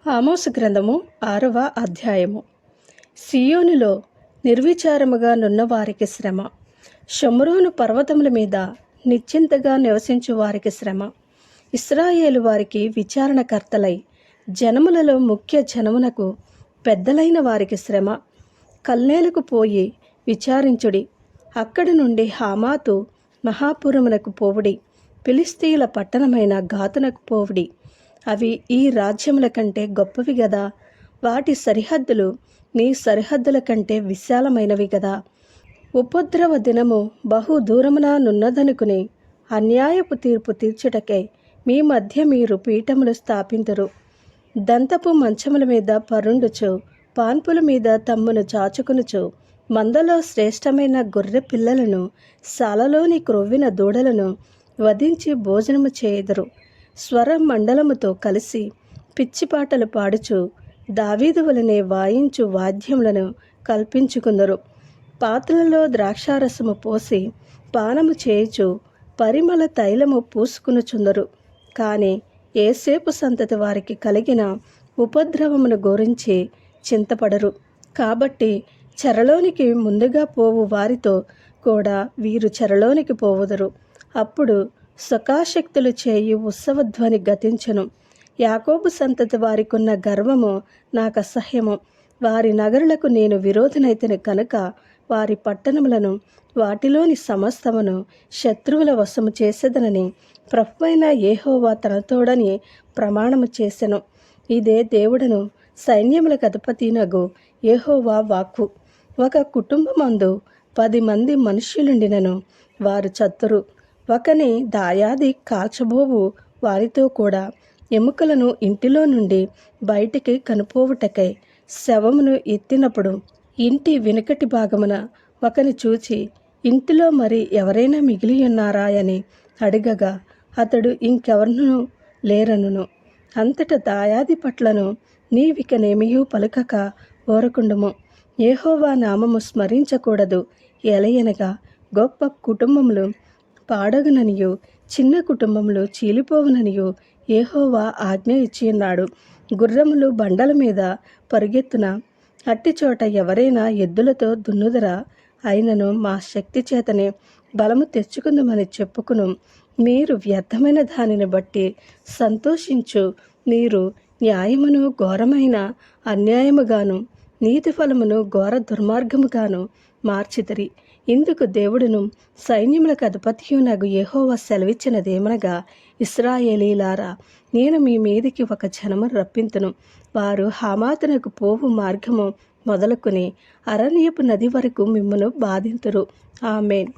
ఆమోసు గ్రంథము 6వ అధ్యాయము. సియోనులో నిర్విచారముగా నున్న వారికి శ్రమ, షోమ్రోను పర్వతముల మీద నిశ్చింతగా నివసించు వారికి శ్రమ. ఇశ్రాయేలు వారికి విచారణకర్తలై జనములలో ముఖ్య జనమునకు పెద్దలైన వారికి శ్రమ. కల్నేలకు పోయి విచారించుడి, అక్కడి నుండి హమాతు మహాపురమునకు పోవుడి, ఫిలిస్తీయుల పట్టణమైన గాతునకు పోవుడి. అవి ఈ రాజ్యముల కంటే గొప్పవి గదా, వాటి సరిహద్దులు నీ సరిహద్దుల కంటే విశాలమైనవి గదా. ఉపద్రవ దినము బహు దూరమున నున్నదనుకుని అన్యాయపు తీర్పు తీర్చుటకై మీ మధ్య మీరు పీఠములు స్థాపింతురు. దంతపు మంచముల మీద పరుండుచు, పాన్పుల మీద తమ్మును చాచుకునుచు, మందలో శ్రేష్టమైన గొర్రె పిల్లలను, సాలలోని క్రొవ్విన దూడలను వధించి భోజనము చేయుదురు. స్వర మండలముతో కలిసి పిచ్చిపాటలు పాడుచు, దావీదు వలనే వాయించు వాద్యములను కల్పించుకుందరు. పాత్రలలో ద్రాక్షారసము పోసి పానము చేయుచు, పరిమళ తైలము పూసుకునుచుందరు. కానీ ఏసేపు సంతతి వారికి కలిగిన ఉపద్రవమును గురించి చింతపడరు. కాబట్టి చెరలోనికి ముందుగా పోవు వారితో కూడా వీరు చెరలోనికి పోవుదురు. అప్పుడు సుఖాశక్తులు చేయు ఉత్సవధ్వని గతించును. యాకోబు సంతతి వారికున్న గర్వము నాకు అసహ్యము. వారి నగరులకు నేను విరోధనైతిని కనుక వారి పట్టణములను వాటిలోని సమస్తమును శత్రువుల వశము చేసేదనని ప్రభువైన యెహోవా తనతోడని ప్రమాణము చేసెను. ఇదే దేవుడను సైన్యములకు అధిపతినగు యెహోవా వాక్కు. ఒక కుటుంబమందు 10 మంది మనుష్యులుండినను వారు చత్తురు. ఒకని దాయాది కాల్చబోవు వారితో కూడా ఎముకలను ఇంటిలో నుండి బయటికి కనుపోవుటకై శవమును ఎత్తినప్పుడు ఇంటి వెనుకటి భాగమున ఒకని చూచి, ఇంటిలో మరి ఎవరైనా మిగిలి ఉన్నారా అని అడగగా అతడు ఇంకెవరునూ లేరనును. అంతట దాయాది పట్లను నీవికనేమియూ పలుకక ఊరకుండుము. యెహోవా నామము స్మరించకూడదు. ఎలయనగా గొప్ప కుటుంబములు పాడగుననియు చిన్న కుటుంబములు చీలిపోవుననియు యెహోవా ఆజ్ఞ ఇచ్చియున్నాడు. గుర్రములు బండల మీద పరుగెత్తున, అట్టి చోట ఎవరైనా ఎద్దులతో దున్నుదరా? అయినను మా శక్తి చేతనే బలము తెచ్చుకుందామని చెప్పుకును. మీరు వ్యర్థమైన దానిని బట్టి సంతోషించు. మీరు న్యాయమును ఘోరమైన అన్యాయముగాను, నీతి ఫలమును ఘోర దుర్మార్గముగాను మార్చితిరి. ఇందుకు దేవుడును సైన్యములకు అధిపతియునగు యెహోవా సెలవిచ్చినదేమనగా, ఇశ్రాయేలీలారా, నేను మీ మీదికి ఒక జనమును రప్పింతును. వారు హమాతునకు పోవు మార్గము మొదలుకొని అరణ్యపు నది వరకు మిమ్మును బాధింతురు. ఆమేన్.